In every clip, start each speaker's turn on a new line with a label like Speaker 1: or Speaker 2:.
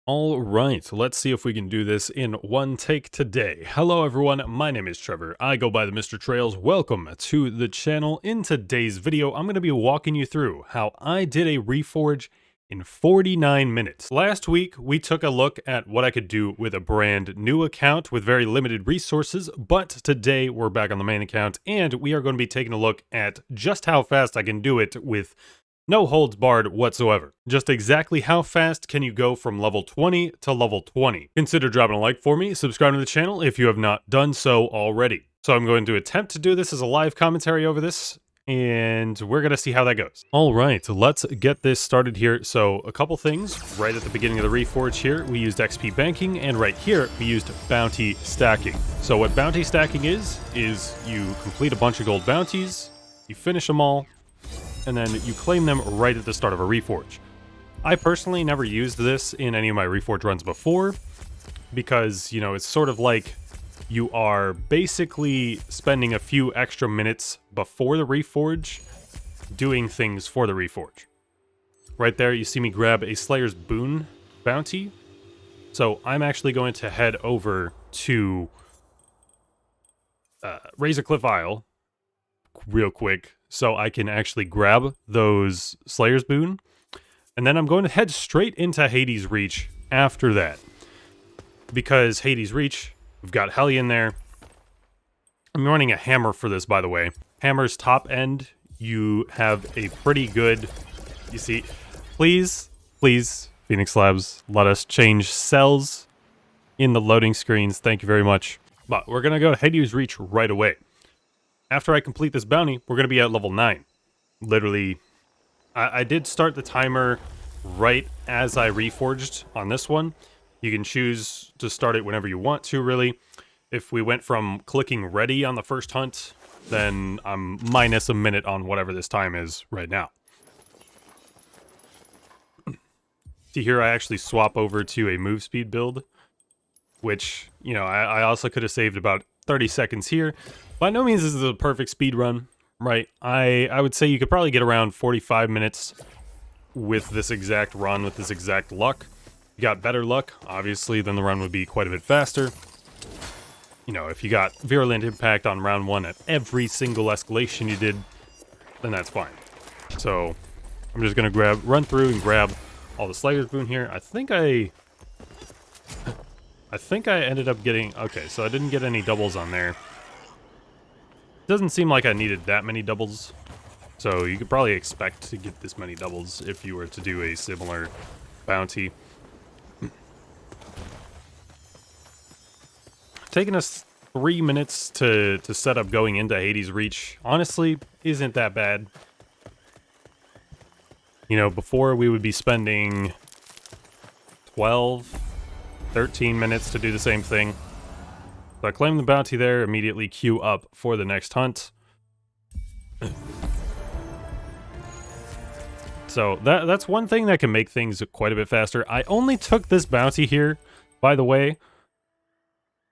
Speaker 1: All right, let's see if we can do this in one take today. Hello everyone, my name is Trevor. I go by TheMrTrails. Welcome to the channel. In today's video, I'm going to be walking you through how I did a reforge in 49 minutes. Last week, we took a look at what I could do with a brand new account with very limited resources, but today we're back on the main account and we are going to be taking a look at just how fast I can do it with no holds barred whatsoever. Just exactly how fast can you go from level 20 to level 20? Consider dropping a like for me, subscribing to the channel if you have not done so already. So I'm going to attempt to do this as a live commentary over this, and we're going to see how that goes. All right, let's get this started here. So a couple things right at the beginning of the Reforge here, we used XP banking, and right here we used bounty stacking. So what bounty stacking is you complete a bunch of gold bounties, you finish them all, and then you claim them right at the start of a Reforge. I personally never used this in any of my Reforge runs before because, you know, it's sort of like you are basically spending a few extra minutes before the Reforge doing things for the Reforge. Right there, you see me grab a Slayer's Boon bounty. So I'm actually going to head over to Razor Cliff Isle real quick, so I can actually grab those Slayer's Boon. And then I'm going to head straight into Hades Reach after that. Because Hades Reach, we've got Hellion there. I'm running a hammer for this, by the way. Hammer's top end, you have a pretty good... You see, please, Phoenix Labs, let us change cells in the loading screens. Thank you very much. But we're going to go to Hades Reach right away. After I complete this bounty, we're going to be at level 9. Literally, I did start the timer right as I reforged on this one. You can choose to start it whenever you want to, really. If we went from clicking ready on the first hunt, then I'm minus a minute on whatever this time is right now. See here, I actually swap over to a move speed build, which, you know, I also could have saved about 30 seconds here. By no means is this a perfect speed run, right? I would say you could probably get around 45 minutes with this exact run, with this exact luck. If you got better luck, obviously, then the run would be quite a bit faster. You know, if you got Virulent Impact on round 1 at every single escalation you did, then that's fine. So, I'm just going to run through and grab all the Slayer's Boon here. I think I ended up getting... Okay, so I didn't get any doubles on there. Doesn't seem like I needed that many doubles, so you could probably expect to get this many doubles if you were to do a similar bounty. Taking us 3 minutes to set up going into Hades Reach, honestly, isn't that bad. You know, before we would be spending 12, 13 minutes to do the same thing. So I claim the bounty there, immediately queue up for the next hunt. So that's one thing that can make things quite a bit faster. I only took this bounty here, by the way,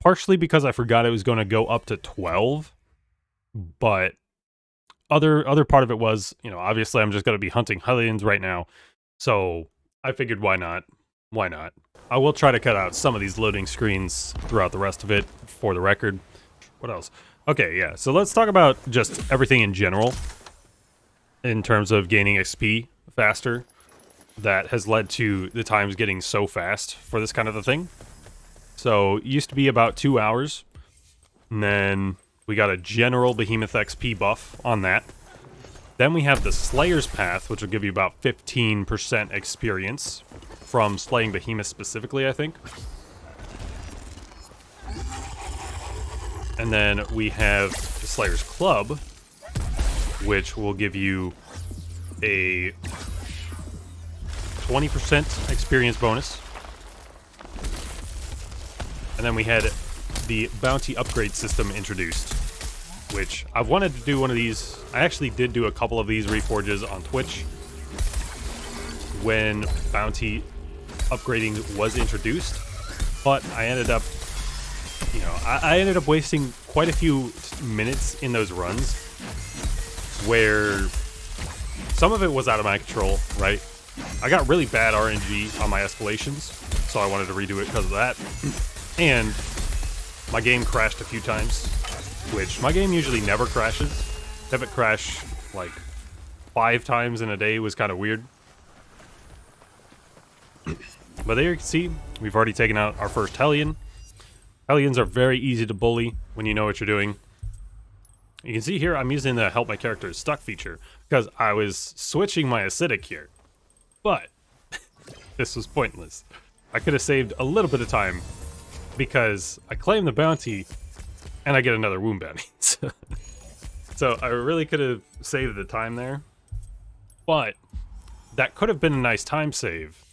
Speaker 1: partially because I forgot it was going to go up to 12. But other part of it was, you know, obviously I'm just going to be hunting Hellions right now. So I figured why not? Why not? I will try to cut out some of these loading screens throughout the rest of it, for the record. What else? Okay, yeah, so let's talk about just everything in general in terms of gaining XP faster that has led to the times getting so fast for this kind of a thing. So, it used to be about 2 hours, and then we got a general Behemoth XP buff on that. Then we have the Slayer's Path, which will give you about 15% experience from slaying Behemoth specifically, I think. And then we have the Slayer's Club, which will give you a 20% experience bonus. And then we had the bounty upgrade system introduced, which I've wanted to do one of these. I actually did do a couple of these reforges on Twitch when bounty upgrading was introduced, but I ended up, you know, I ended up wasting quite a few minutes in those runs where some of it was out of my control, right? I got really bad RNG on my escalations, so I wanted to redo it because of that. And my game crashed a few times, which my game usually never crashes. To have it crash like 5 times in a day was kind of weird. But there you can see, we've already taken out our first Hellion. Hellions are very easy to bully when you know what you're doing. You can see here I'm using the help my character is stuck feature because I was switching my acidic here. But this was pointless. I could have saved a little bit of time because I claim the bounty and I get another wound bounty. So I really could have saved the time there. But that could have been a nice time save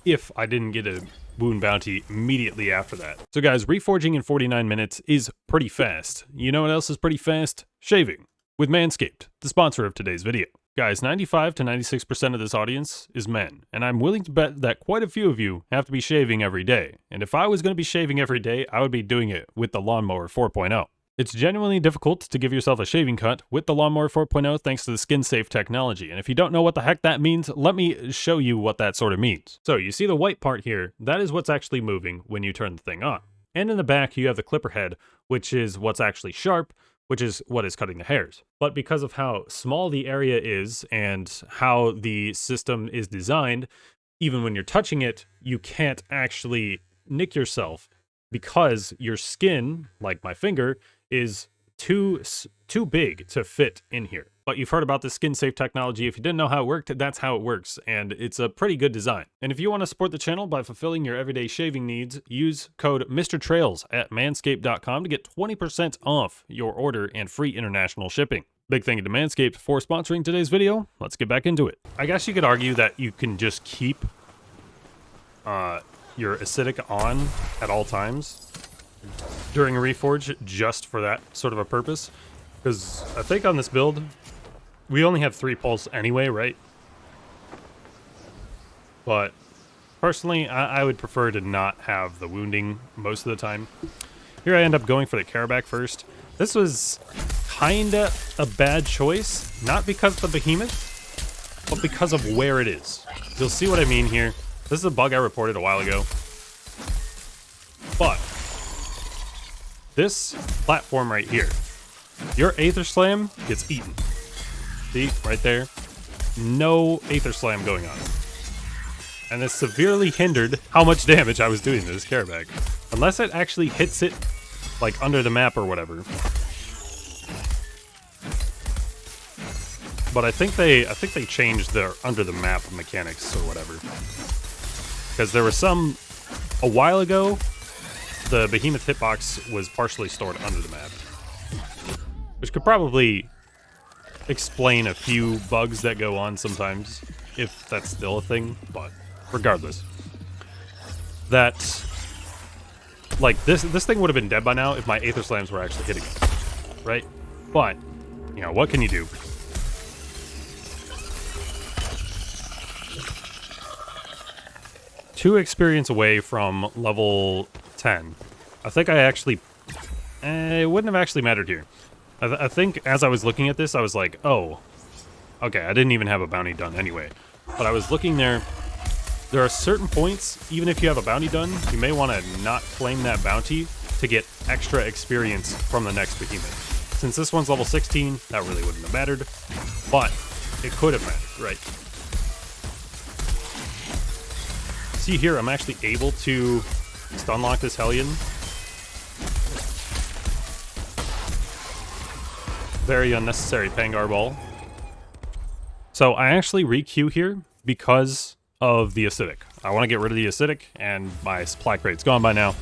Speaker 1: if I didn't get a wound bounty immediately after that. So guys, reforging in 49 minutes is pretty fast. You know what else is pretty fast? Shaving with Manscaped, the sponsor of today's video. Guys, 95 to 96% of this audience is men, and I'm willing to bet that quite a few of you have to be shaving every day. And if I was going to be shaving every day, I would be doing it with the Lawnmower 4.0. It's genuinely difficult to give yourself a shaving cut with the Lawnmower 4.0 thanks to the skin-safe technology. And if you don't know what the heck that means, let me show you what that sort of means. So you see the white part here, that is what's actually moving when you turn the thing on. And in the back, you have the clipper head, which is what's actually sharp, which is what is cutting the hairs. But because of how small the area is and how the system is designed, even when you're touching it, you can't actually nick yourself because your skin, like my finger, is too big to fit in here. But you've heard about the skin safe technology. If you didn't know how it worked, that's how it works, and it's a pretty good design. And if you want to support the channel by fulfilling your everyday shaving needs, use code MrTrails at manscaped.com to get 20% off your order and free international shipping. Big thank you to Manscaped for sponsoring today's video. Let's get back into it. I guess you could argue that you can just keep your acidic on at all times during a reforge just for that sort of a purpose, because I think on this build we only have 3 pulse anyway, right? But personally I would prefer to not have the wounding most of the time. Here I end up going for the Carabac first. This was kinda a bad choice, not because of the behemoth, but because of where it is. You'll see what I mean here. This is a bug I reported a while ago, but this platform right here, your Aether Slam gets eaten. See, right there? No Aether Slam going on. And this severely hindered how much damage I was doing to this Carabac. Unless it actually hits it, like, under the map or whatever. But I think they changed their under the map mechanics or whatever. Because there was some, a while ago, the behemoth hitbox was partially stored under the map, which could probably explain a few bugs that go on sometimes, if that's still a thing. But regardless, that, like, this thing would have been dead by now if my Aether Slams were actually hitting it, right? But, you know, what can you do? Two experience away from level 10. I think I actually... it wouldn't have actually mattered here. I think as I was looking at this, I was like, oh, okay, I didn't even have a bounty done anyway. But I was looking there. There are certain points, even if you have a bounty done, you may want to not claim that bounty to get extra experience from the next behemoth. Since this one's level 16, that really wouldn't have mattered. But it could have mattered, right? See here, I'm actually able to stun lock this Hellion. Very unnecessary Pangar Ball. So I actually re-queue here because of the acidic. I want to get rid of the acidic, and my supply crate's gone by now.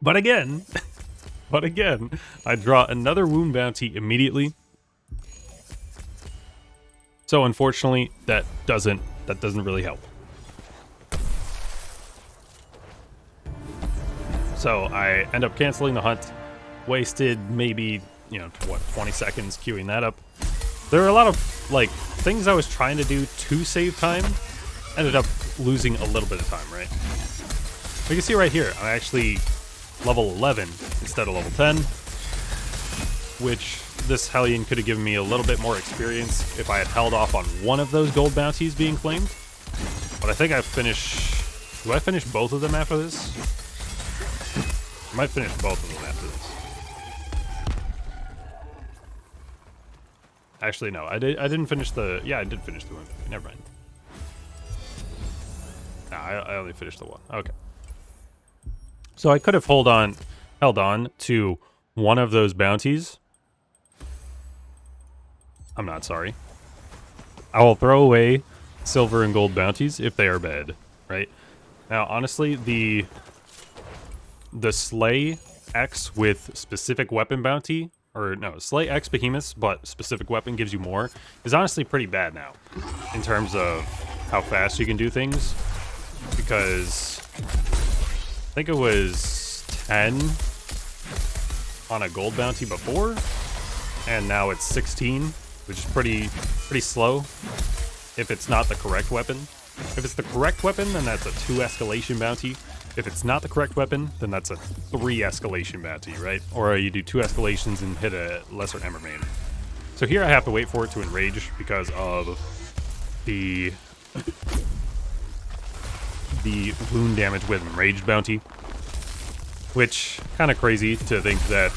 Speaker 1: But again, I draw another wound bounty immediately. So unfortunately, that doesn't really help. So I end up canceling the hunt. Wasted maybe, you know, what, 20 seconds queuing that up. There are a lot of, like, things I was trying to do to save time. Ended up losing a little bit of time, right? You can see right here, I'm actually level 11 instead of level 10. which this Hellion could have given me a little bit more experience if I had held off on one of those gold bounties being claimed. But I think I finished... Do I finish both of them after this? I might finish both of them after this. Actually, no. I didn't finish the... Yeah, I did finish the one. Never mind. No, I only finished the one. Okay. So I could have held on to one of those bounties. I'm not sorry. I will throw away silver and gold bounties if they are bad, right? Now, honestly, the Slay X with specific weapon bounty, or no, Slay X behemoths, but specific weapon gives you more, is honestly pretty bad now in terms of how fast you can do things. Because I think it was 10 on a gold bounty before, and now it's 16, which is pretty slow if it's not the correct weapon. If it's the correct weapon, then that's a 2 escalation bounty. If it's not the correct weapon, then that's a 3 escalation bounty, right? Or you do 2 escalations and hit a lesser hammer main. So here I have to wait for it to enrage because of the wound damage with enraged bounty, which kind of crazy to think that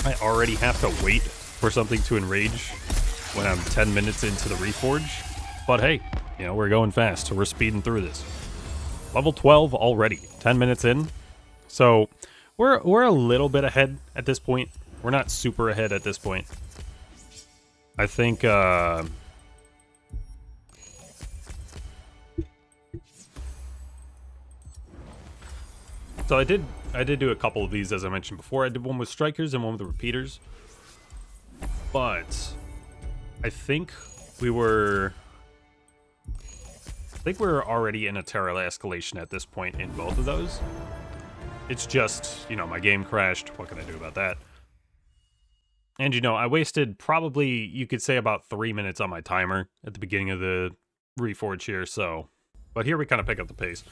Speaker 1: I already have to wait for something to enrage when I'm 10 minutes into the Reforge. But hey, you know, we're going fast, so we're speeding through this. Level 12 already, 10 minutes in. So we're a little bit ahead at this point. We're not super ahead at this point. I think so I did do a couple of these, as I mentioned before. I did one with strikers and one with the repeaters. But I think we were already in a Terra escalation at this point in both of those. It's just, you know, my game crashed. What can I do about that? And, you know, I wasted probably, you could say, about 3 minutes on my timer at the beginning of the Reforge here, so... But here we kind of pick up the pace.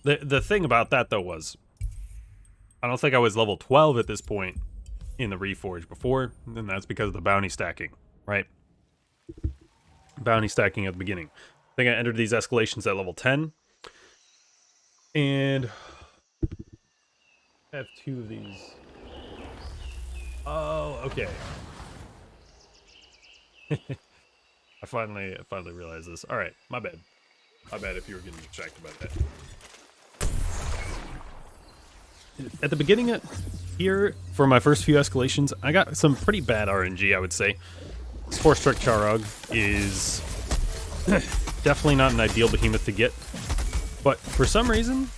Speaker 1: The thing about that, though, was I don't think I was level 12 at this point in the Reforge before, and that's because of the bounty stacking, right? Bounty stacking at the beginning. I think I entered these escalations at level 10, and I have 2 of these. Oh, okay. I finally realized this. All right, my bad. My bad if you were getting distracted by that. At the beginning here, for my first few escalations, I got some pretty bad RNG, I would say. Spore Struck Charog is definitely not an ideal behemoth to get. But for some reason,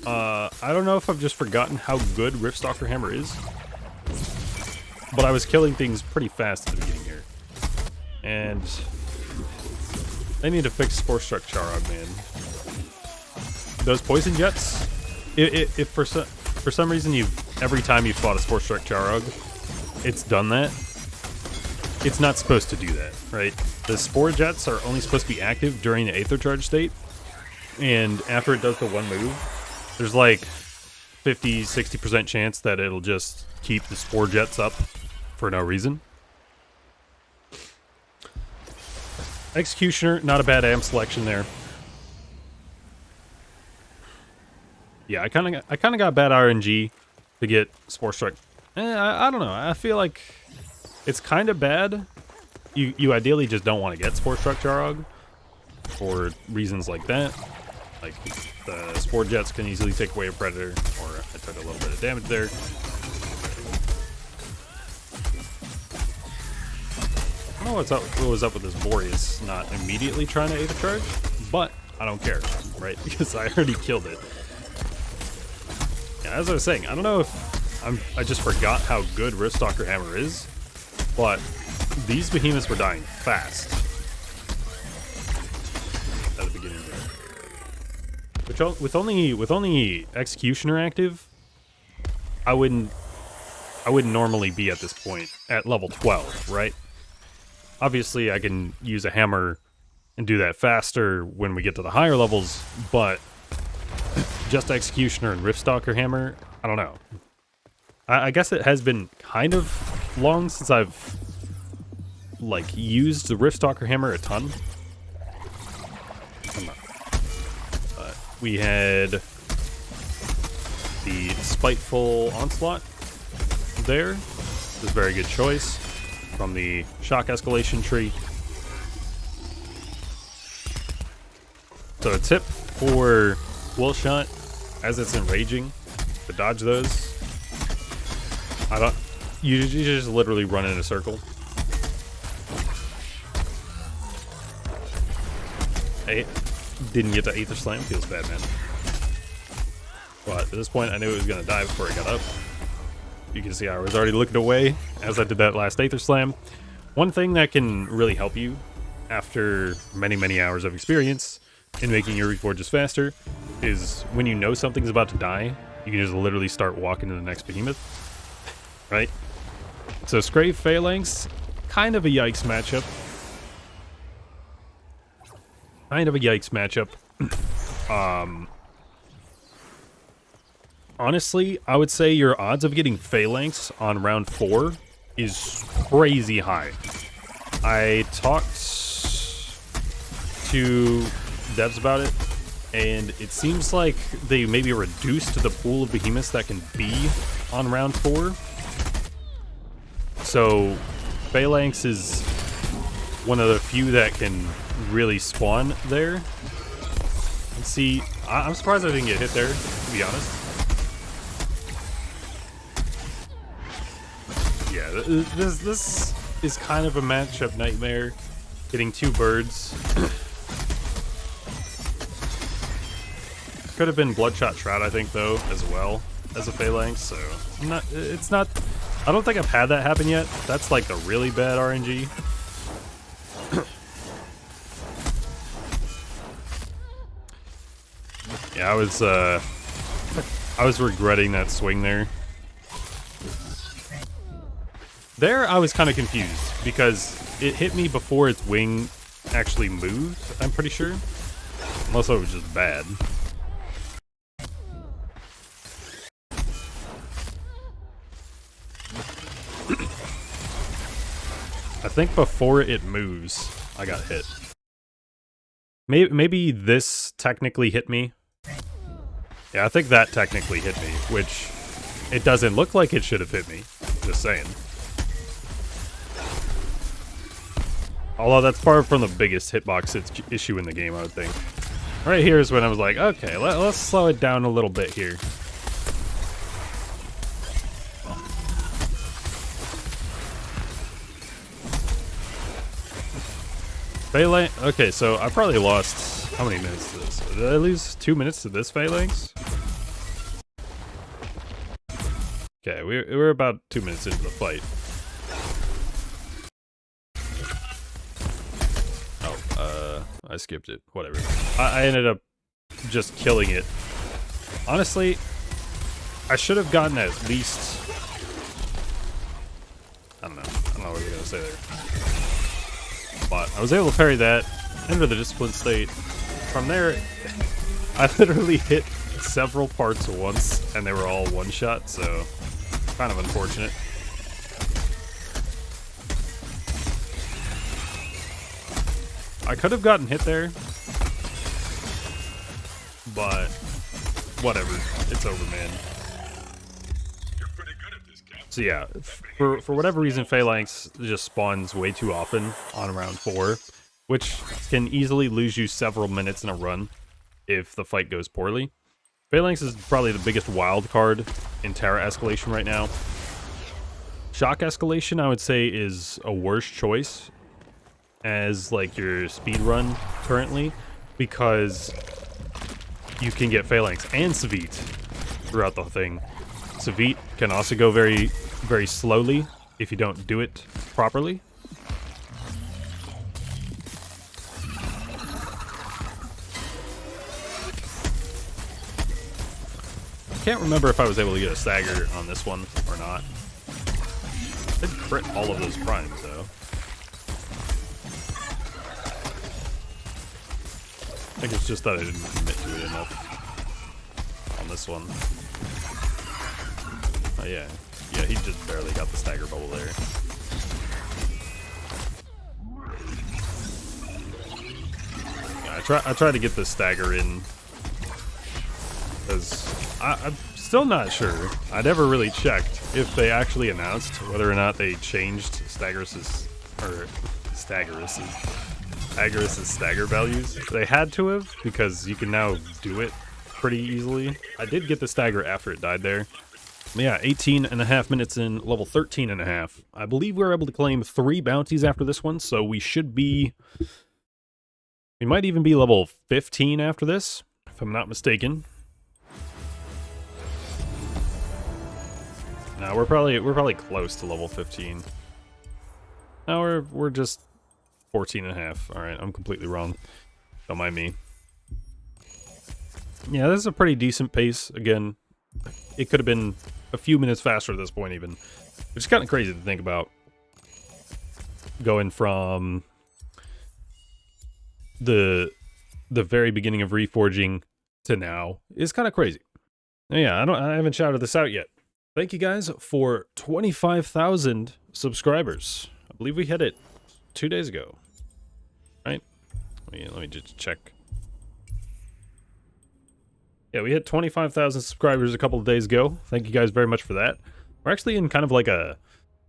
Speaker 1: I don't know if I've just forgotten how good Riftstalker Hammer is, but I was killing things pretty fast at the beginning here. And I need to fix Spore Struck Charog, man. Those poison jets, if for some reason every time you've fought a Spore Struck Charog, it's done that. It's not supposed to do that, right? The Spore Jets are only supposed to be active during the Aether Charge state, and after it does the one move, there's like 50-60% chance that it'll just keep the Spore Jets up for no reason. Executioner, not a bad amp selection there. Yeah, I kind of got bad RNG to get Spore Struck. I don't know. I feel like it's kind of bad. You ideally just don't want to get Spore Struck Charog for reasons like that. Like, the Spore Jets can easily take away a Predator, or I took a little bit of damage there. I don't know what was up with this Boreas not immediately trying to Aether Charge, but I don't care, right? Because I already killed it. Yeah, as I was saying, I don't know if I just forgot how good Riftstalker Hammer is, but these behemoths were dying fast at the beginning there. Which, with only Executioner active, I wouldn't normally be at this point at level 12, right? Obviously, I can use a hammer and do that faster when we get to the higher levels, but Just Executioner and Riftstalker Hammer, I don't know. I guess it has been kind of long since I've, like, used the Riftstalker Hammer a ton. We had the Spiteful Onslaught there. This is a very good choice from the Shock Escalation tree. So a tip for Will Shot as it's enraging to dodge those. You just literally run in a circle. Hey, didn't get to Aether Slam, feels bad, man. But at this point, I knew it was gonna die before I got up. You can see I was already looking away as I did that last Aether Slam. One thing that can really help you after many, many hours of experience in making your reforges faster is when you know something's about to die, you can just literally start walking to the next behemoth, right? So Scrave Phalanx, kind of a yikes matchup. Honestly, I would say your odds of getting Phalanx on round 4 is crazy high. I talked to devs about it, and it seems like they maybe reduced the pool of behemoths that can be on round 4. So Phalanx is one of the few that can really spawn there. And see, I'm surprised I didn't get hit there, to be honest. Yeah, this is kind of a matchup nightmare. Getting 2 birds. Could have been Bloodshot Shroud, I think, though, as well as a Phalanx. So it's not. I don't think I've had that happen yet. That's like the really bad RNG. Yeah, I was regretting that swing there. There, I was kind of confused because it hit me before its wing actually moved, I'm pretty sure. Unless it was just bad. I think before it moves, I got hit. Maybe this technically hit me. Yeah, I think that technically hit me, which it doesn't look like it should have hit me. Just saying. Although that's far from the biggest hitbox issue in the game, I would think. Right here is when I was like, okay, let's slow it down a little bit here. Phalanx. Okay, so I probably lost how many minutes to this? Did I lose 2 minutes to this Phalanx? Okay, we're about 2 minutes into the fight. I skipped it. Whatever. I ended up just killing it. Honestly, I should have gotten at least... I don't know what I was going to say there. But I was able to parry that, enter the Discipline State. From there, I literally hit several parts at once, and they were all one-shot, so kind of unfortunate. I could have gotten hit there, but whatever. It's over, man. You're pretty good at this, Cap. So yeah, for whatever reason, Phalanx just spawns way too often on round 4, which can easily lose you several minutes in a run if the fight goes poorly. Phalanx is probably the biggest wild card in Terra Escalation right now. Shock Escalation, I would say, is a worse choice as like your speed run currently, because you can get Phalanx and Savit throughout the thing. Savit can also go very, very slowly if you don't do it properly. I can't remember if I was able to get a stagger on this one or not. I did crit all of those primes though. I think it's just that I didn't commit to it enough. on this one. Oh yeah. Yeah, he just barely got the stagger bubble there. Yeah, I try to get the stagger in, because I'm still not sure. I never really checked if they actually announced whether or not they changed Staggerus's stagger values. They had to have, because you can now do it pretty easily. I did get the stagger after it died there. Yeah, 18.5 minutes in, level 13.5. I believe we were able to claim 3 bounties after this one, so we should be... We might even be level 15 after this, if I'm not mistaken. No, we're probably close to level 15. No, we're just 14.5. All right, I'm completely wrong. Don't mind me. Yeah, this is a pretty decent pace. Again, it could have been a few minutes faster at this point even. Which is kind of crazy to think about. Going from the very beginning of reforging to now is kind of crazy. Yeah, I haven't shouted this out yet. Thank you guys for 25,000 subscribers. I believe we hit it 2 days ago. Right? Let me just check. Yeah, we hit 25,000 subscribers a couple of days ago. Thank you guys very much for that. We're actually in kind of like a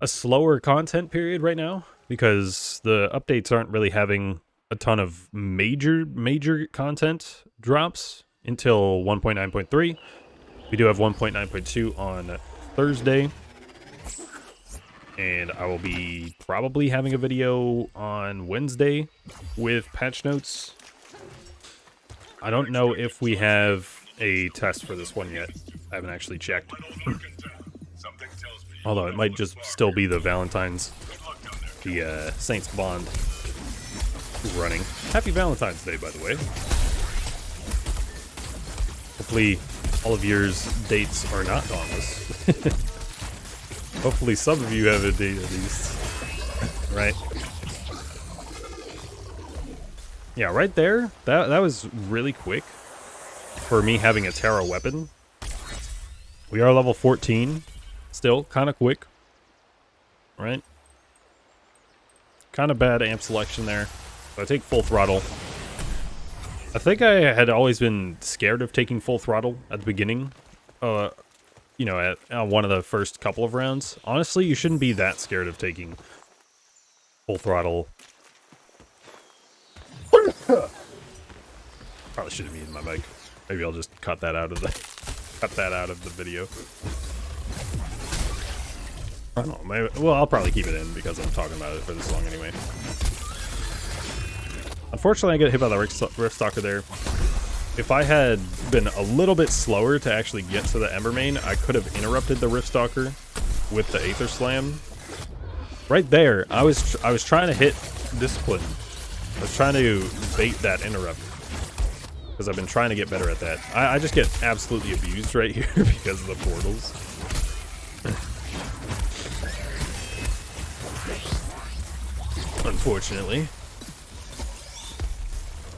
Speaker 1: slower content period right now, because the updates aren't really having a ton of major content drops until 1.9.3. We do have 1.9.2 on Thursday, and I will be probably having a video on Wednesday with patch notes. I don't know if we have a test for this one yet. I haven't actually checked. Although it might just still be the Valentine's, the Saints Bond running. Happy Valentine's Day, by the way. Hopefully all of yours dates are not Dauntless. Hopefully some of you have a date at least. Right? Yeah, right there. That was really quick for me having a Terra weapon. We are level 14. Still kind of quick. Right? Kind of bad amp selection there. So I take full throttle. I think I had always been scared of taking full throttle at the beginning. You know, at one of the first couple of rounds. Honestly, you shouldn't be that scared of taking full throttle. Probably should have muted my mic. Maybe I'll just cut that out of the video. I don't know. Maybe, well, I'll probably keep it in because I'm talking about it for this long anyway. Unfortunately, I get hit by the Riftstalker there. If I had been a little bit slower to actually get to the Embermane, I could have interrupted the Riftstalker with the Aether Slam. Right there, I was trying to hit Discipline. I was trying to bait that interrupt, because I've been trying to get better at that. I just get absolutely abused right here because of the portals. Unfortunately.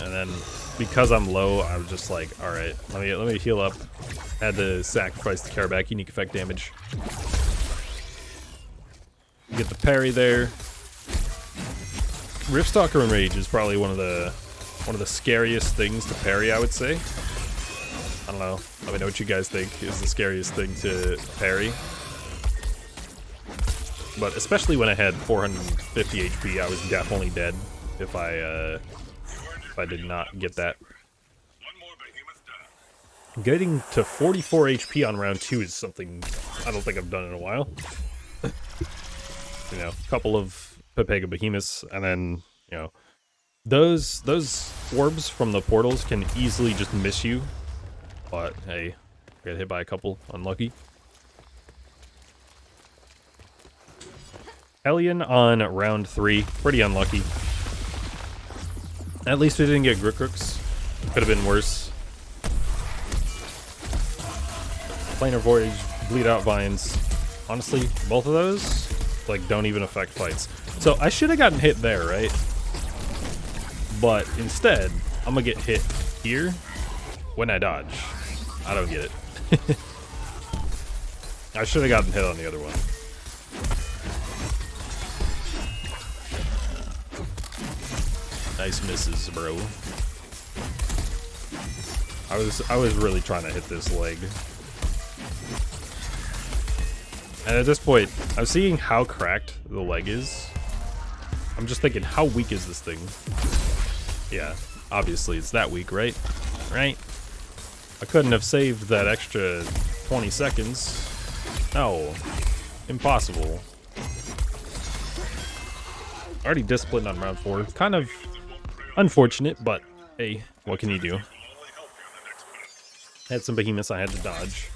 Speaker 1: And then because I'm low, I was just like, all right, let me heal up. Had to sacrifice the Carback unique effect damage. Get the parry there. Riftstalker and Rage is probably one of the scariest things to parry, I would say. I don't know. Let me know what you guys think is the scariest thing to parry. But especially when I had 450 HP, I was definitely dead if I did not get that. Getting to 44 HP on round 2 is something I don't think I've done in a while. You know, a couple of Pepega Behemoths, and then, you know, those orbs from the portals can easily just miss you. But hey, I got hit by a couple, unlucky. Hellion on round 3, pretty unlucky. At least we didn't get Grickrooks. Could have been worse. Planar Voyage, Bleed Out Vines. Honestly, both of those, like, don't even affect fights. So I should have gotten hit there, right? But instead, I'm gonna get hit here when I dodge. I don't get it. I should have gotten hit on the other one. Nice misses, bro. I was really trying to hit this leg. And at this point, I'm seeing how cracked the leg is. I'm just thinking, how weak is this thing? Yeah, obviously it's that weak, right? Right? I couldn't have saved that extra 20 seconds. No. Impossible. Already disciplined on round 4. Kind of unfortunate, but hey, what can you do? Had some behemoths I had to dodge.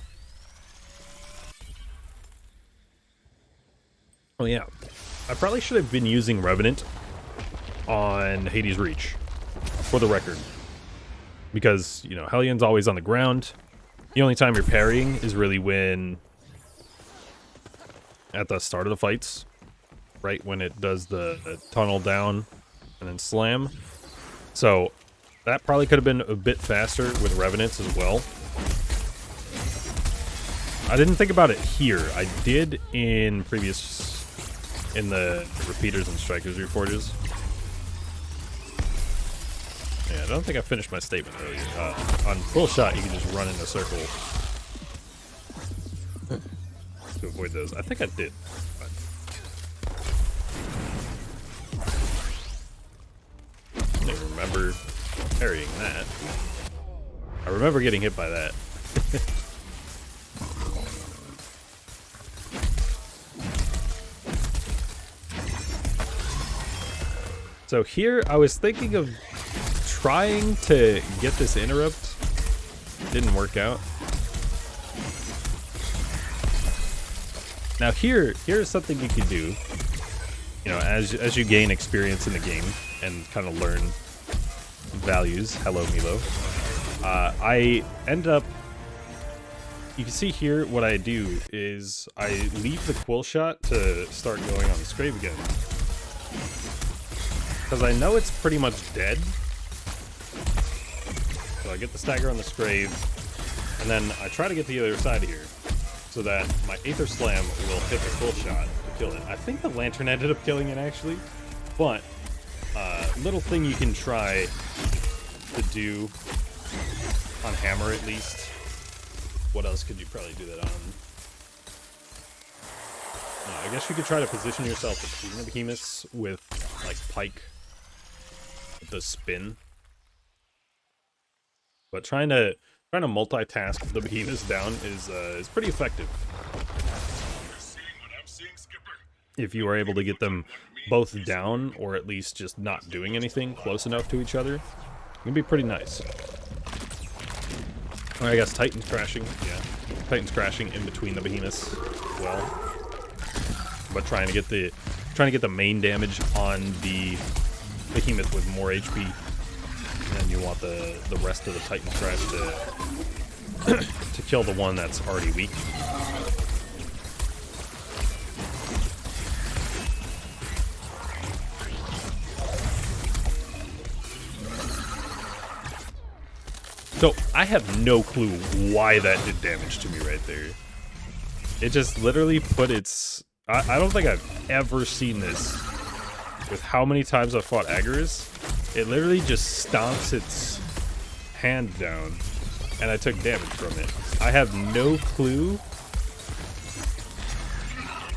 Speaker 1: Oh yeah. I probably should have been using Revenant on Hades Reach, for the record. Because, you know, Hellion's always on the ground. The only time you're parrying is really when... at the start of the fights. Right when it does the tunnel down and then slam. So, that probably could have been a bit faster with Revenants as well. I didn't think about it here. I did in previous... in the Repeaters and Strikers Reforges. Yeah, I don't think I finished my statement earlier. On full shot, you can just run in a circle to avoid those. I think I did. I don't remember parrying that. I remember getting hit by that. So here, I was thinking of trying to get this interrupt. Didn't work out. Now here's something you can do. You know, as you gain experience in the game and kind of learn values. Hello, Milo. I end up... You can see here what I do is I leave the quill shot to start going on the Scrave again. Because I know it's pretty much dead. So I get the stagger on the Scrave, and then I try to get to the other side here, so that my Aether Slam will hit the full shot to kill it. I think the Lantern ended up killing it, actually. But, little thing you can try to do on Hammer, at least. What else could you probably do that on? I guess you could try to position yourself between the behemoths with, like, Pike. The spin. But trying to multitask the behemoths down is pretty effective. If you are able to get them both down, or at least just not doing anything close enough to each other, it can be pretty nice. Or I guess Titan's crashing, yeah. Titan's crashing in between the behemoths as well. But trying to get the main damage on the behemoth with more HP. And then you want the rest of the Titan crash to kill the one that's already weak. So I have no clue why that did damage to me right there. It just literally put its... I don't think I've ever seen this with how many times I've fought Agarus. It literally just stomps its hand down, and I took damage from it. I have no clue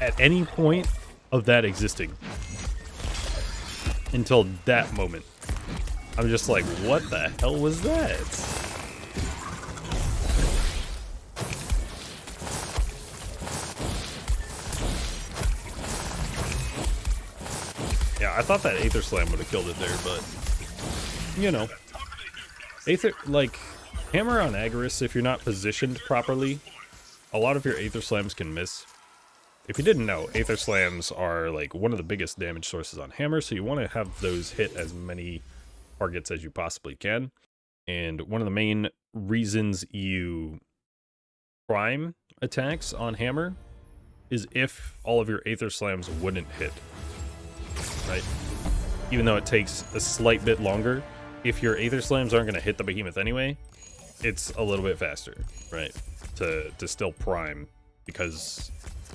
Speaker 1: at any point of that existing until that moment. I'm just like, what the hell was that? Yeah, I thought that Aether Slam would have killed it there, but, you know. Like, Hammer on Agarus, if you're not positioned properly, a lot of your Aether Slams can miss. If you didn't know, Aether Slams are, like, one of the biggest damage sources on Hammer, so you want to have those hit as many targets as you possibly can. And one of the main reasons you prime attacks on Hammer is if all of your Aether Slams wouldn't hit. Right? Even though it takes a slight bit longer, if your Aether Slams aren't going to hit the behemoth anyway, it's a little bit faster, right? to still prime, because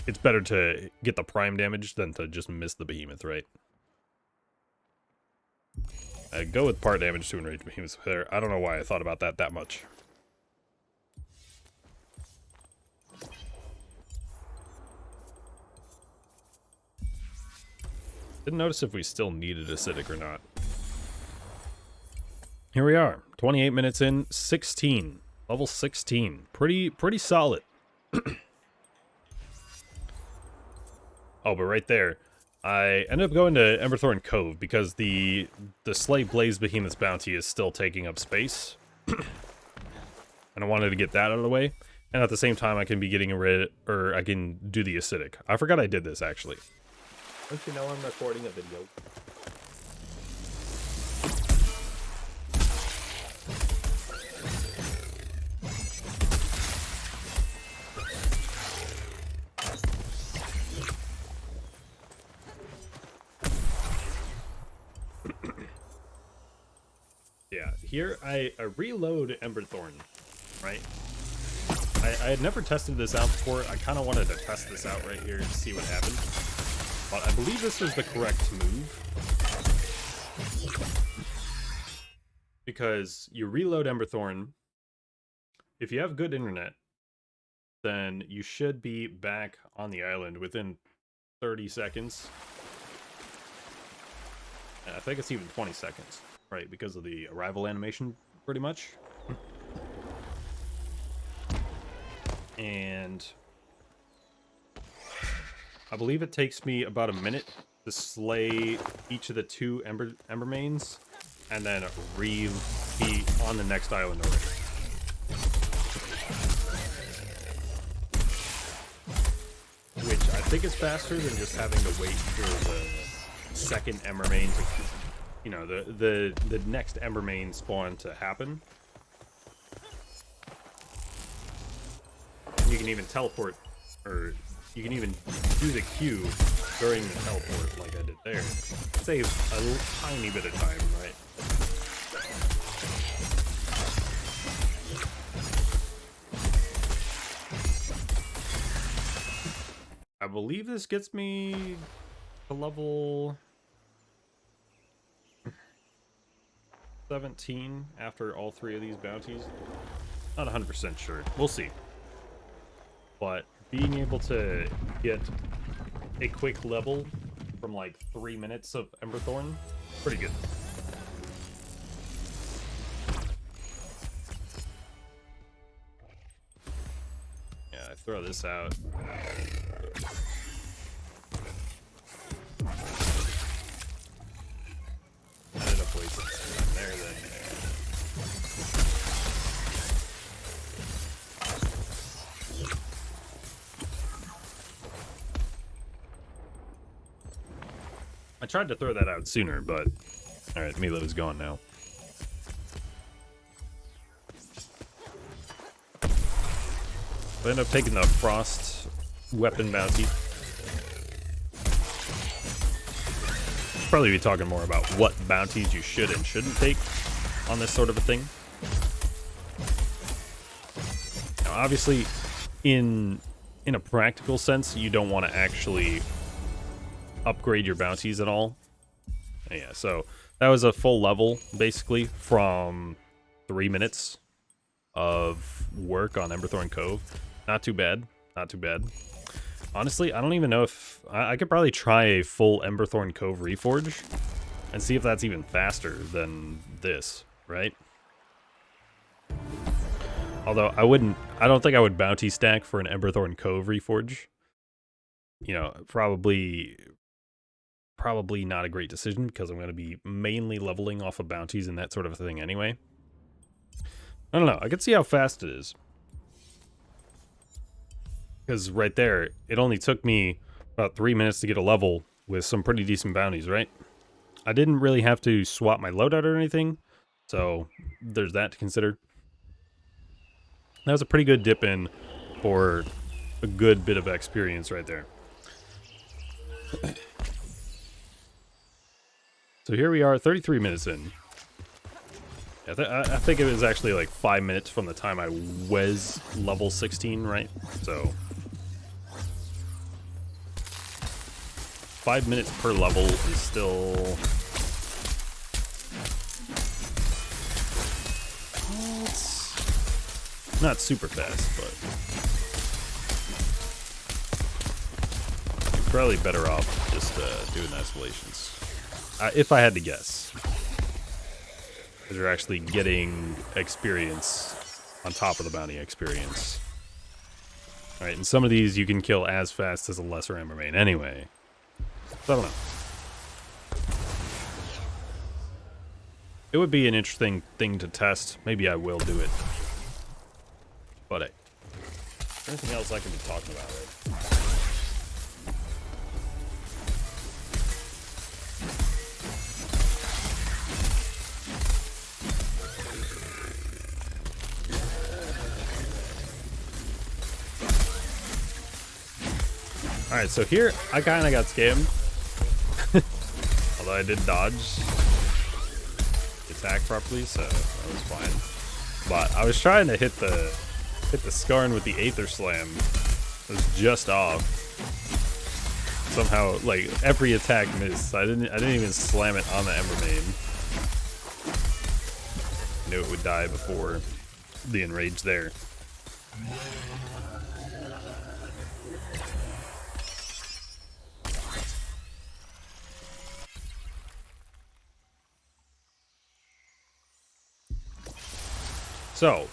Speaker 1: it's better to get the prime damage than to just miss the behemoth, right? I go with part damage to enrage behemoths there. I don't know why I thought about that much. Didn't notice if we still needed acidic or not. Here we are, 28 minutes in, 16, level 16, pretty solid. Oh, but right there, I ended up going to Emberthorn Cove because the Slay Blaze Behemoth's bounty is still taking up space. And I wanted to get that out of the way. And at the same time, I can be getting rid, or I can do the acidic. I forgot I did this, actually. Don't you know I'm recording a video? Yeah, here I reload Emberthorn, right? I had never tested this out before. I kind of wanted to test this out right here to see what happened. But I believe this was the correct move. Because you reload Emberthorn. If you have good internet, then you should be back on the island within 30 seconds. And I think it's even 20 seconds, right? Because of the arrival animation, pretty much. And I believe it takes me about a minute to slay each of the 2 Ember mains, and then be on the next island already. Which I think is faster than just having to wait for the second Ember main to, you know, the next Ember main spawn to happen. You can even teleport, or you can even do the Q during the teleport like I did there. Saves a tiny bit of time, right? I believe this gets me to level 17 after all 3 of these bounties. Not 100% sure. We'll see. But being able to get a quick level from like 3 minutes of Emberthorn, pretty good. Yeah, I throw this out. I ended up wasting some time there then. I tried to throw that out sooner, but alright, Milo is gone now. I ended up taking the Frost weapon bounty. Probably be talking more about what bounties you should and shouldn't take on this sort of a thing. Now, obviously, in a practical sense, you don't want to actually upgrade your bounties at all. Yeah, so that was a full level, basically, from 3 minutes of work on Emberthorn Cove. Not too bad. Not too bad. Honestly, I don't even know if... I could probably try a full Emberthorn Cove Reforge and see if that's even faster than this, right? Although, I don't think I would bounty stack for an Emberthorn Cove Reforge. You know, probably not a great decision, because I'm going to be mainly leveling off of bounties and that sort of thing anyway. I don't know. I can see how fast it is. Because right there, it only took me about 3 minutes to get a level with some pretty decent bounties, right? I didn't really have to swap my loadout or anything, so there's that to consider. That was a pretty good dip in for a good bit of experience right there. So here we are, 33 minutes in. I think it was actually like 5 minutes from the time I was level 16, right? So 5 minutes per level is still it's not super fast, but you're probably better off just doing escalations, if I had to guess. Because you're actually getting experience on top of the bounty experience. Alright, and some of these you can kill as fast as a lesser amber main anyway. So I don't know. It would be an interesting thing to test. Maybe I will do it. But hey, anything else I can be talking about, right? Alright, so here I kind of got scammed. Although I did dodge the attack properly, so that was fine. But I was trying to hit the Skarn with the Aether Slam. It was just off. Somehow, like, every attack missed. I didn't even slam it on the Embermain. Knew it would die before the enrage there. So,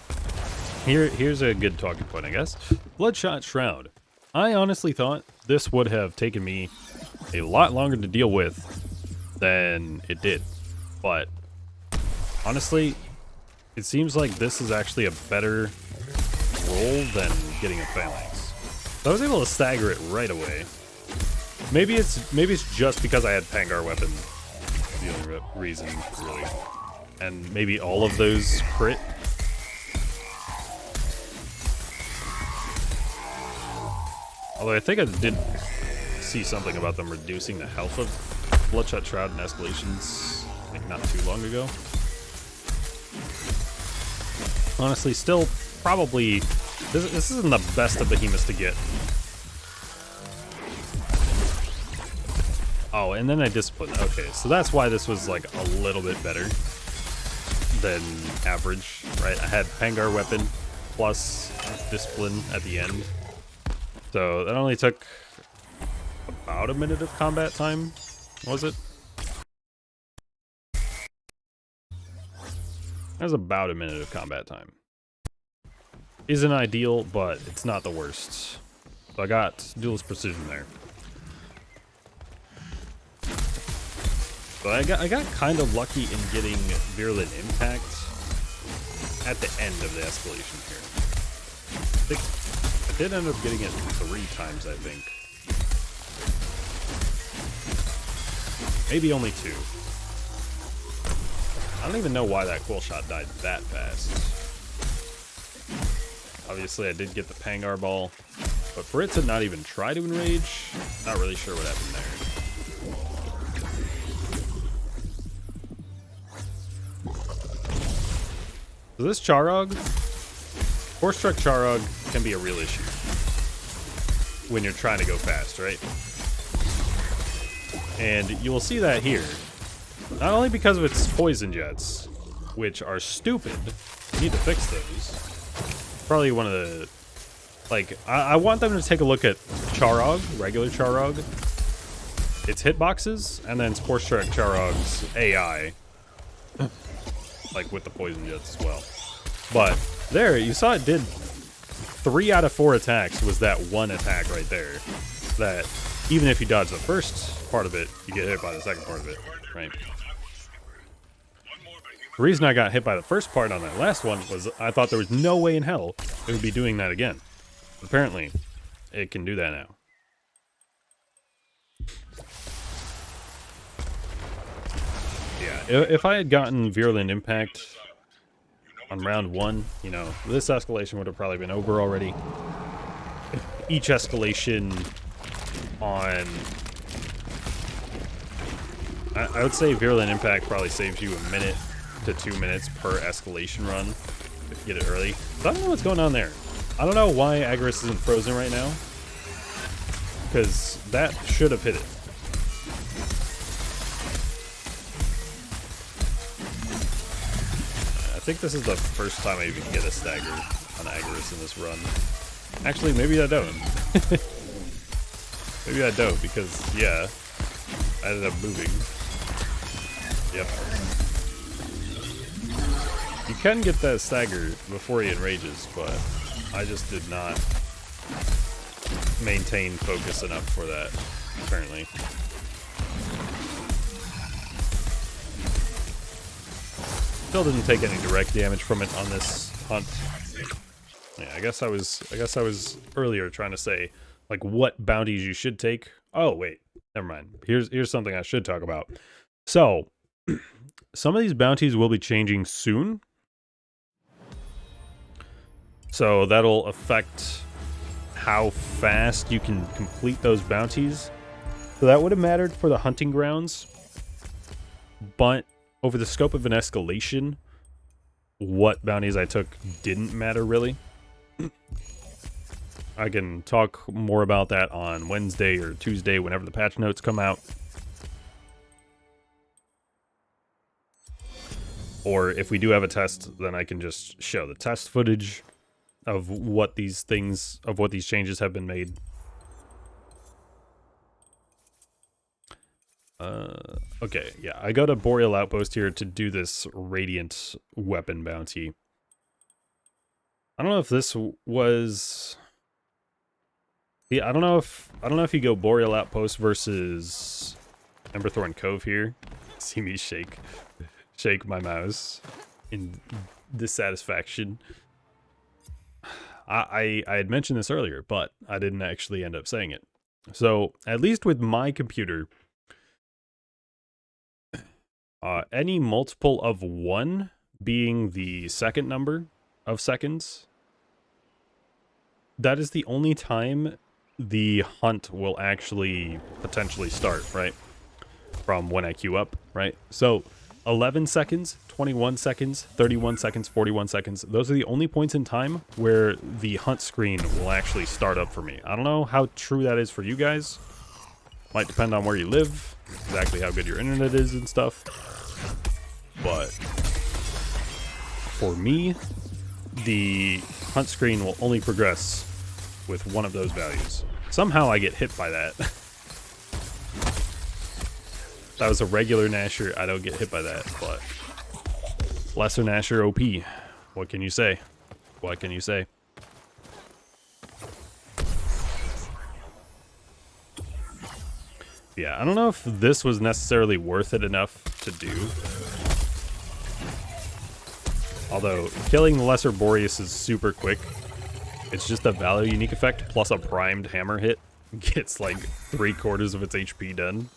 Speaker 1: here's a good talking point, I guess. Bloodshot Shroud. I honestly thought this would have taken me a lot longer to deal with than it did. But, honestly, it seems like this is actually a better roll than getting a Phalanx. So I was able to stagger it right away. Maybe it's just because I had Pangar Weapon. The only reason, really. And maybe all of those crit. Although I think I did see something about them reducing the health of Bloodshot Shroud and escalations, like, not too long ago. Honestly, still probably this isn't the best of behemoths to get. Oh, and then I disciplined. Okay, so that's why this was like a little bit better than average, right? I had Pangar Weapon plus discipline at the end. So that only took about a minute of combat time, was it? That was about a minute of combat time. Isn't ideal, but it's not the worst. So I got duelist precision there. So I got kind of lucky in getting Virulent Impact at the end of the escalation here. I did end up getting it 3 times, I think. Maybe only 2. I don't even know why that cool shot died that fast. Obviously, I did get the Pangar Ball, but for it to not even try to enrage, not really sure what happened there. So this Charog, Force-Struck Charog can be a real issue when you're trying to go fast, right? And you will see that here. Not only because of its poison jets, which are stupid. You need to fix those. Probably one of the... Like, I want them to take a look at Charog, regular Charog, its hitboxes, and then Force-Struck Charog's AI. Like, with the poison jets as well. But, there, you saw it did 3 out of 4 attacks was that one attack right there. That, even if you dodge the first part of it, you get hit by the second part of it, right? The reason I got hit by the first part on that last one was I thought there was no way in hell it would be doing that again. But apparently, it can do that now. Yeah, if I had gotten Virulent Impact on round 1, you know, this escalation would have probably been over already. Each escalation on... I would say Virulent Impact probably saves you a minute to 2 minutes per escalation run if you get it early. So I don't know what's going on there. I don't know why Agorist isn't frozen right now, because that should have hit it. I think this is the first time I even get a stagger on Agorist in this run. Actually, maybe I don't. Maybe I don't, because, yeah, I ended up moving. Yep. You can get that stagger before he enrages, but I just did not maintain focus enough for that, apparently. Still didn't take any direct damage from it on this hunt. Yeah, I guess I was earlier trying to say like what bounties you should take. Oh wait, never mind. Here's something I should talk about. So some of these bounties will be changing soon. So that'll affect how fast you can complete those bounties. So that would have mattered for the hunting grounds, but over the scope of an escalation, what bounties I took didn't matter really. I can talk more about that on Wednesday or Tuesday whenever the patch notes come out. Or if we do have a test, then I can just show the test footage of what these things, of what these changes have been made. Okay, yeah, I go to Boreal Outpost here to do this Radiant weapon bounty. I don't know if this was... Yeah, I don't know if you go Boreal Outpost versus Emberthorn Cove here. See me shake my mouse in dissatisfaction. I had mentioned this earlier, but I didn't actually end up saying it. So, at least with my computer, any multiple of 1 being the second number of seconds, that is the only time the hunt will actually potentially start, right? From when I queue up, right? So 11 seconds, 21 seconds, 31 seconds, 41 seconds. Those are the only points in time where the hunt screen will actually start up for me. I don't know how true that is for you guys. Might depend on where you live, exactly how good your internet is and stuff. But for me, the hunt screen will only progress with one of those values. Somehow I get hit by that. That was a regular Nasher, I don't get hit by that, but lesser Nasher OP. What can you say? What can you say? Yeah, I don't know if this was necessarily worth it enough to do. Although, killing the Lesser Boreas is super quick. It's just a value unique effect plus a primed hammer hit. Gets like 3/4 of its HP done.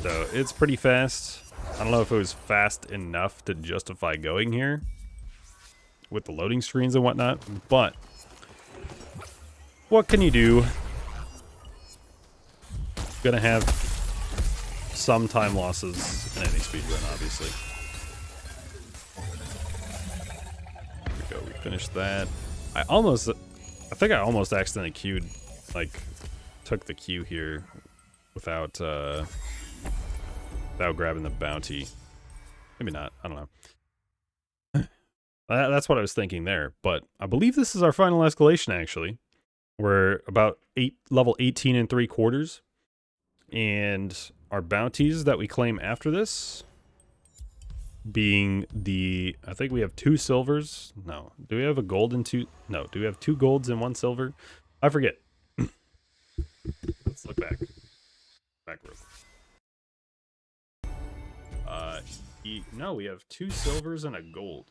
Speaker 1: So, it's pretty fast. I don't know if it was fast enough to justify going here with the loading screens and whatnot, but what can you do? Gonna have some time losses in any speedrun, obviously. Here we go, we finished that. I think I almost accidentally queued, like, took the queue here without grabbing the bounty. Maybe not, I don't know. That's what I was thinking there, but I believe this is our final escalation, actually. We're about level 18 3/4. And our bounties that we claim after this being the, I think we have 2 silvers. No, do we have a gold and 2? No, do we have 2 golds and 1 silver? I forget. Let's look back. Back real quick. No, we have 2 silvers and a gold.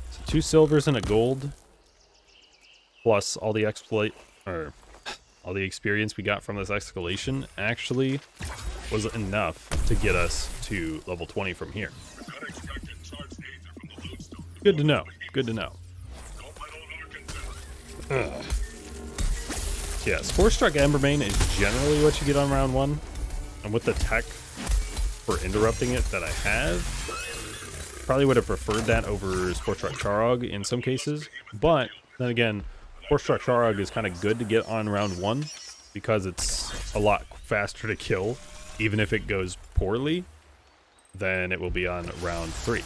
Speaker 1: So 2 silvers and a gold, plus all the all the experience we got from this escalation actually was enough to get us to level 20 from here. Good to know. Good to know. Yeah, Spore Struck Emberbane is generally what you get on round 1. And with the tech for interrupting it that I have. Probably would have preferred that over Sport Truck Charog in some cases, but then again, Sport Truck Charog is kind of good to get on round 1 because it's a lot faster to kill, even if it goes poorly, than it will be on round 3.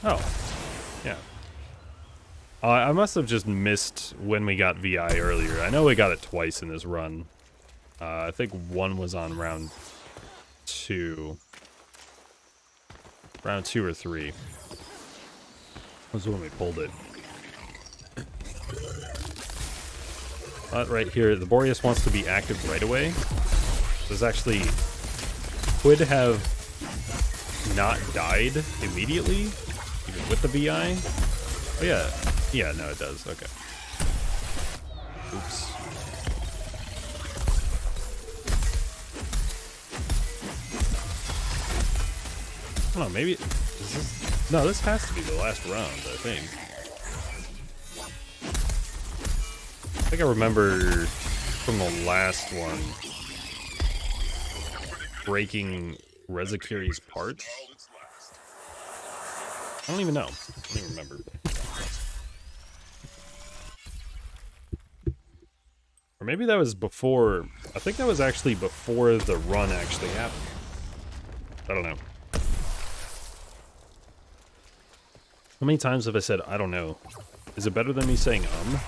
Speaker 1: Oh, yeah. I must have just missed when we got VI earlier. I know we got it twice in this run. I think one was on round 2. Round 2 or 3. Was when we pulled it. But right here, the Boreas wants to be active right away. This actually could have not died immediately, even with the VI. Oh yeah. Yeah, no, it does. Okay. Oops. I don't know, maybe... Is this, no, this has to be the last round, I think. I think I remember from the last one breaking Rezakiri's parts. I don't even know. I don't even remember. Or maybe that was before... I think that was actually before the run actually happened. I don't know. How many times have I said, I don't know? Is it better than me saying, I'm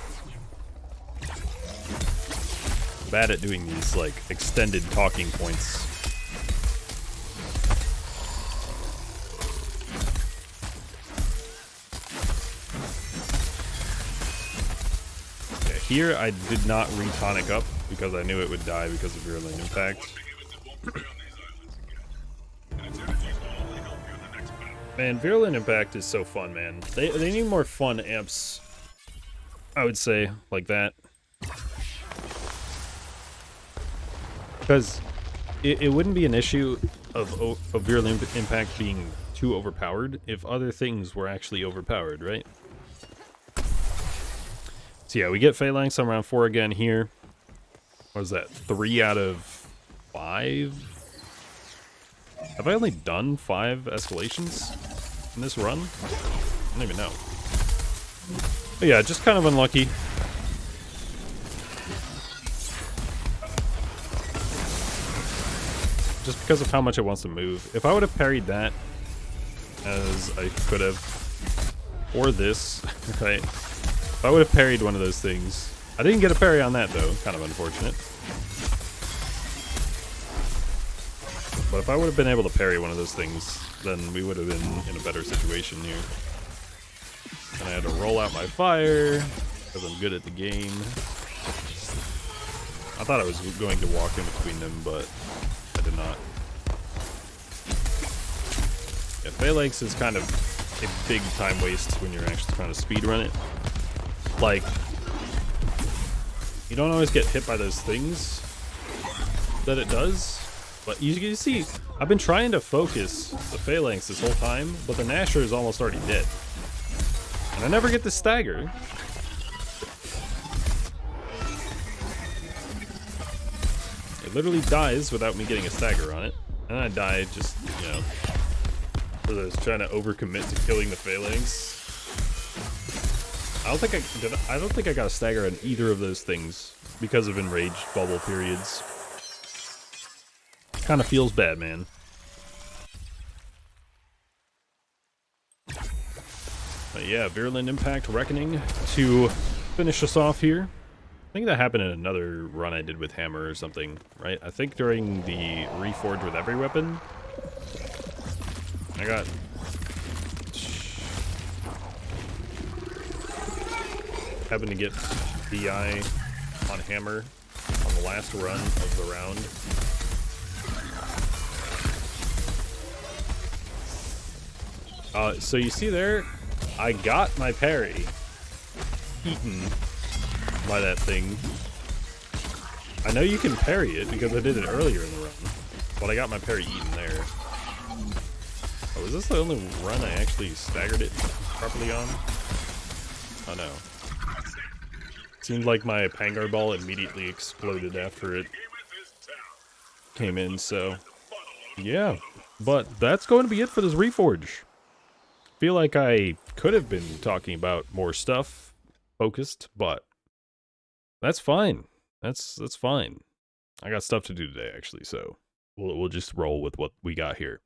Speaker 1: bad at doing these, like, extended talking points. Okay, here I did not retonic up because I knew it would die because of Virulent Impact. Man, Virulent Impact is so fun, man. They need more fun amps, I would say, like that. Because it wouldn't be an issue of Virulent Impact being too overpowered if other things were actually overpowered, right? So yeah, we get Phalanx on round 4 again here. What was that? 3 out of 5? Have I only done 5 escalations in this run? I don't even know. But yeah, just kind of unlucky. Just because of how much it wants to move. If I would have parried that, as I could have, or this, right? If I would have parried one of those things. I didn't get a parry on that though, kind of unfortunate. But if I would have been able to parry one of those things, then we would have been in a better situation here. And I had to roll out my fire, because I'm good at the game. I thought I was going to walk in between them, but I did not. Yeah, Phalanx is kind of a big time waste when you're actually trying to speedrun it. Like, you don't always get hit by those things that it does. But you can see, I've been trying to focus the Phalanx this whole time, but the Nasher is almost already dead. And I never get the stagger. It literally dies without me getting a stagger on it. And then I die just, you know, because I was trying to overcommit to killing the Phalanx. I don't think I got a stagger on either of those things because of enraged bubble periods. Kind of feels bad, man. But yeah, Virulent Impact Reckoning to finish us off here. I think that happened in another run I did with Hammer or something, right? I think during the Reforge with every weapon, I got... happened to get BI on Hammer on the last run of the round. So you see there, I got my parry eaten by that thing. I know you can parry it because I did it earlier in the run, but I got my parry eaten there. Oh, is this the only run I actually staggered it properly on? Oh no. Seemed like my Pangar ball immediately exploded after it came in, so Yeah, but that's going to be it for this Reforge. Feel like I could have been talking about more stuff focused, but that's fine. That's fine. I got stuff to do today, actually, so we'll just roll with what we got here.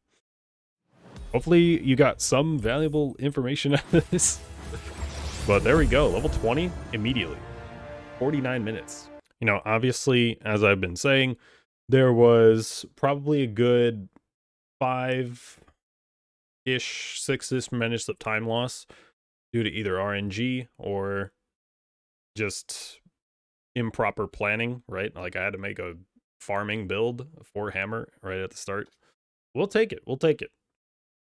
Speaker 1: Hopefully you got some valuable information out of this. But there we go, level 20 immediately. 49 minutes. You know, obviously, as I've been saying, there was probably a good 5-ish, 6-ish minutes of time loss due to either RNG or just improper planning, right? Like I had to make a farming build for Hammer right at the start. We'll take it. We'll take it.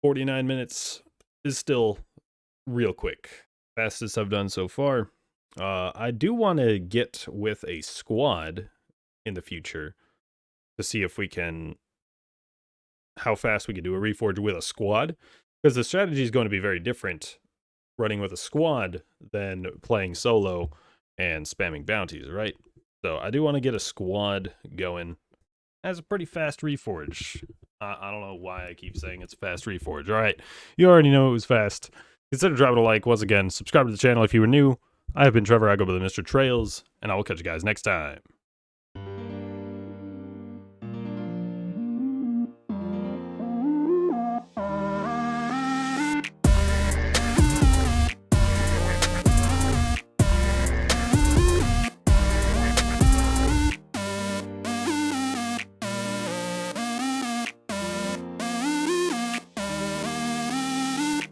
Speaker 1: 49 minutes is still real quick. Fastest I've done so far. I do want to get with a squad in the future to see if we can, how fast we can do a Reforge with a squad, because the strategy is going to be very different running with a squad than playing solo and spamming bounties, right? So I do want to get a squad going. As a pretty fast Reforge. I don't know why I keep saying it's fast Reforge. All right, you already know it was fast. Consider dropping a like. Once again, subscribe to the channel if you were new. I have been Trevor. I go by the Mr. Trails, and I will catch you guys next time.